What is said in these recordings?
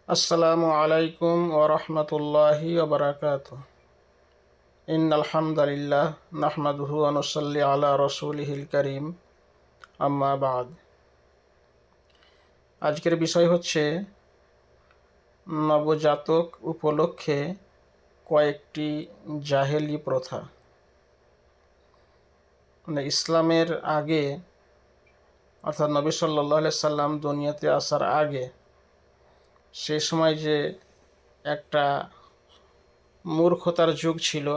আসসালামু আলাইকুম ওয়া রাহমাতুল্লাহি ওয়া বারাকাতুহু। ইন্নাল হামদালিল্লাহ নাহমাদুহু ওয়া নুসাল্লি আলা রাসূলিহিল কারীম, আম্মা বা'দ। আজকের বিষয় হচ্ছে নবজাতক উপলক্ষে কয়েকটি জাহেলি প্রথা। ইসলামের আগে, অর্থাৎ নবী সাল্লাল্লাহু আলাইহি সাল্লাম দুনিয়াতে আসার আগে, সে সময় যে একটা মূর্খতার যুগ ছিল,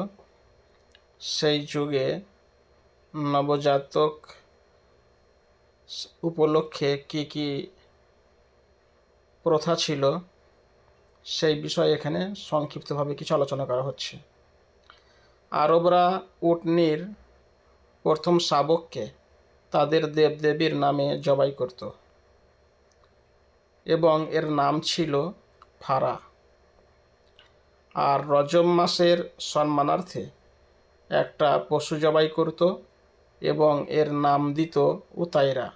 সেই যুগে নবজাতক উপলক্ষে কি কি প্রথা ছিল সেই বিষয়ে এখানে সংক্ষিপ্তভাবে কিছু আলোচনা করা হচ্ছে। আরবরা উটনির প্রথম শাবককে তাদের দেবদেবীর নামে জবাই করত এবং এর নাম ছিল ফারা। আর রজব মাসের সম্মানার্থে একটা পশু জবাই করত এবং এর নাম দিত উতাইরা।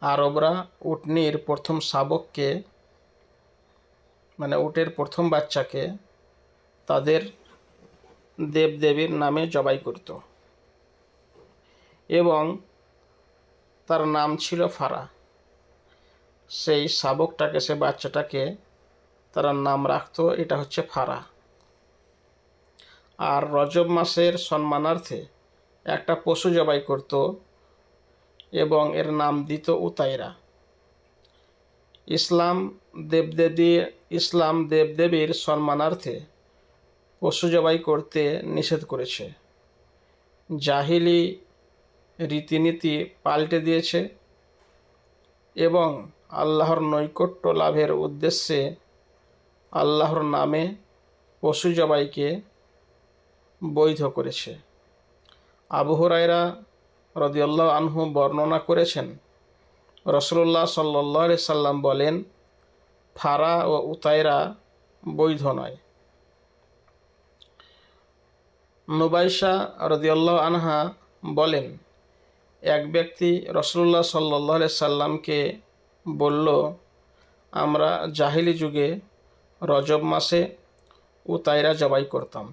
আরবরা উটনির প্রথম শাবককে, মানে উটের প্রথম বাচ্চাকে, তাদের দেবদেবীর নামে জবাই করত এবং তার নাম ছিল ফারা। সেই শাবকটাকে, সে বাচ্চাটাকে তারা নাম রাখতো, এটা হচ্ছে ফারা। আর রজব মাসের সম্মানার্থে একটা পশু জবাই করত এবং এর নাম দিত উতাইরা। ইসলাম দেবদেবীর সম্মানার্থে পশু জবাই করতে নিষেধ করেছে। জাহিলি রীতিনীতি পাল্টে দিয়েছে এবং আল্লাহর নৈকট্য লাভের উদ্দেশ্যে আল্লাহর নামে পশু জবাইকে বৈধ করেছে। আবু হুরায়রা রাদিয়াল্লাহু আনহু বর্ণনা করেছেন, রাসূলুল্লাহ সাল্লাল্লাহু আলাইহি সাল্লাম বলেন, ফারা ও উতাইরা বৈধ নয়। নুবাইশা রাদিয়াল্লাহু আনহা বলেন, এক ব্যক্তি রাসূলুল্লাহ সাল্লাল্লাহু আলাইহি সাল্লামকে বলল, আমরা জাহিলি যুগে রজব মাসে উতাইরা জবাই করতাম,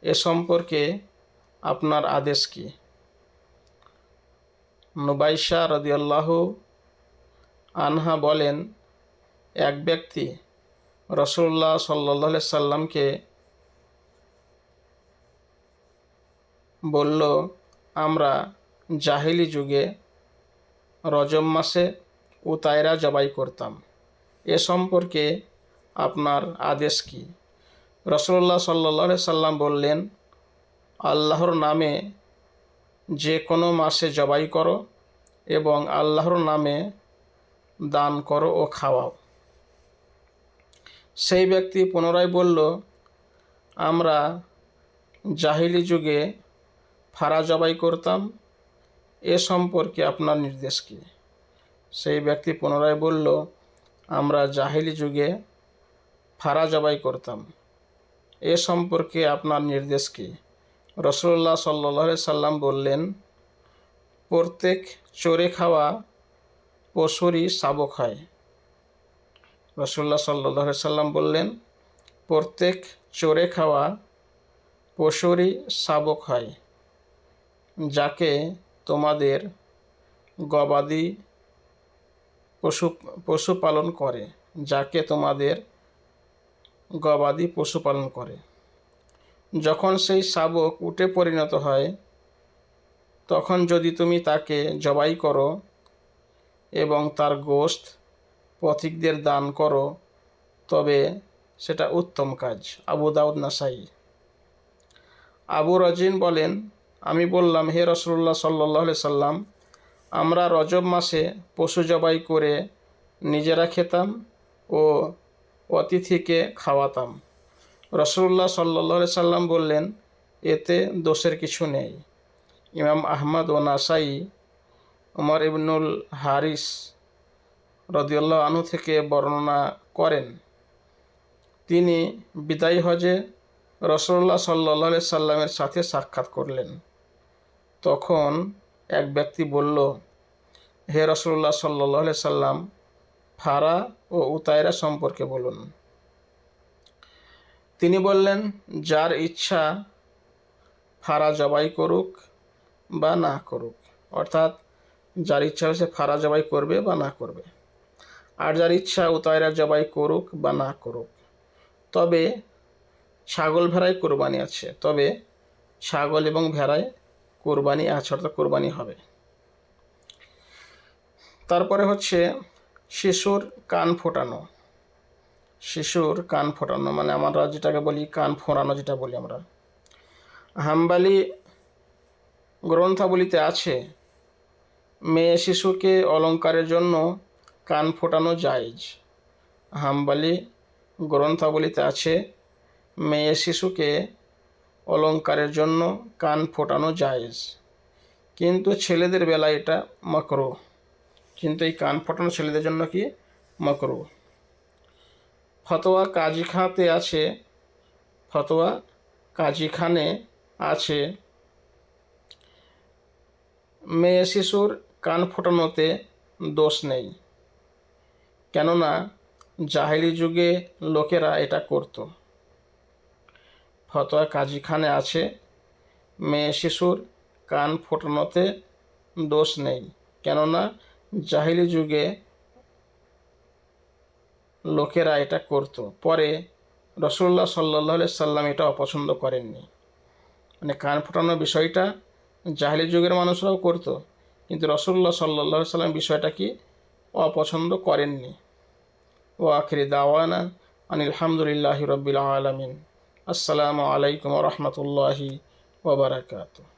এ সম্পর্কে আপনার আদেশ কি? নুবাইশা রাদিয়াল্লাহু আনহা বলেন, এক ব্যক্তি রাসূলুল্লাহ সাল্লাল্লাহু আলাইহি সাল্লামকে বলল, আমরা জাহিলি যুগে রজব মাসে উতাইরা জবাই করতাম, এ সম্পর্কে আপনার আদেশ কি? রাসূলুল্লাহ সাল্লাল্লাহু আলাইহি সাল্লাম বললেন, আল্লাহর নামে যে কোনো মাসে জবাই করো এবং আল্লাহর নামে দান করো ও খাওয়াও। সেই ব্যক্তি পুনরায় বলল, আমরা জাহিলি যুগে ফারা জবাই করতাম, এ সম্পর্কে আপনার নির্দেশ কী? সেই ব্যক্তি পুনরায় বলল, আমরা জাহিলি যুগে ফারা জবাই করতাম, এ সম্পর্কে আপনার নির্দেশ কী? রাসূলুল্লাহ সাল্লাল্লাহু আলাইহি সাল্লাম বললেন, প্রত্যেক চড়ে খাওয়া পশুরই শাবক হয়। রাসূলুল্লাহ সাল্লাল্লাহু আলাইহি সাল্লাম বললেন, প্রত্যেক চড়ে খাওয়া পশুরই শাবক হয়, যাকে তোমাদের গবাদি পশুপালন করে, যাকে তোমাদের গবাদি পশুপালন করে। যখন সেই শাবক উটে পরিণত হয়, তখন যদি তুমি তাকে জবাই করো এবং তার গোশত পথিকদের দান করো, তবে সেটা উত্তম কাজ। আবু দাউদ, নাসাই। আবু রাজিন বলেন, আমি বললাম, হে রাসূলুল্লাহ সাল্লাল্লাহু আলাইহি সাল্লাম, আমরা রজব মাসে পশু জবাই করে নিজেরা খেতাম ও অতিথিকে খাওয়াতাম। রাসূলুল্লাহ সাল্লাল্লাহু আলাইহি সাল্লাম বললেন, এতে দোষের কিছু নেই। ইমাম আহমদ ও নাসাই উমর ইবনুল হারিস রাদিয়াল্লাহু আনহু থেকে বর্ণনা করেন, তিনি বিদায়ী হজে রাসূলুল্লাহ সাল্লাল্লাহু আলাইহি সাল্লামের সাথে সাক্ষাৎ করলেন। তখন এক ব্যক্তি বলল, হে রাসূলুল্লাহ সাল্লাল্লাহু আলাইহি সাল্লাম, ফারা ও উতায়রা সম্পর্কে বলুন। তিনি বললেন, যার ইচ্ছা ফারা জবাই করুক বা না করুক, অর্থাৎ যার ইচ্ছা হয়েছে ফারা জবাই করবে বা না করবে, আর যার ইচ্ছা উতায়রা জবাই করুক বা না করুক। তবে ছাগল ভেড়ায় কোরবানি আছে, তবে ছাগল এবং ভেড়ায় কোরবানি আছে, অর্থাৎ কোরবানি হবে। তারপরে হচ্ছে শিশুর কান ফোটানো। শিশুর কান ফোটানো মানে আমরা যেটাকে বলি কান ফোঁড়ানো, যেটা বলি আমরা। হাম্বালি গ্রন্থাবলীতে আছে মেয়ে শিশুকে অলঙ্কারের জন্য কান ফোটানো জায়েজ। হাম্বালি গ্রন্থাবলীতে আছে মেয়ে শিশুকে অলঙ্কারের জন্য কান ফোটানো জায়েজ, কিন্তু ছেলেদের বেলায় এটা মাকরুহ। কিন্তু এই কান ফোটানো ছেলেদের জন্য কি মাকরুহ। ফতোয়া কাজীখাতে আছে, ফতোয়া কাজীখানে আছে মেয়ে শিশুর কান ফোটানোতে দোষ নেই, কেননা জাহেলি যুগে লোকেরা এটা করত। ফতোয়া কাজীখানে আছে মেয়ে শিশুর কান ফোটানোতে দোষ নেই, কেননা জাহেলি যুগে লোকেরা এটা করত। পরে রাসূলুল্লাহ সাল্লাল্লাহু আলাইহি সাল্লাম এটা অপছন্দ করেননি। মানে কান ফোটানোর বিষয়টা জাহেলি যুগের মানুষরাও করত, কিন্তু রাসূলুল্লাহ সাল্লাল্লাহু আলাইহি সাল্লাম বিষয়টা কি অপছন্দ করেননি। ওয়া আখিরি দাওয়ানা আনিল হামদুলিল্লাহি রাব্বিল আলামিন। আসসালামু আলাইকুম ওয়া রাহমাতুল্লাহি ওয়া বারাকাতুহু।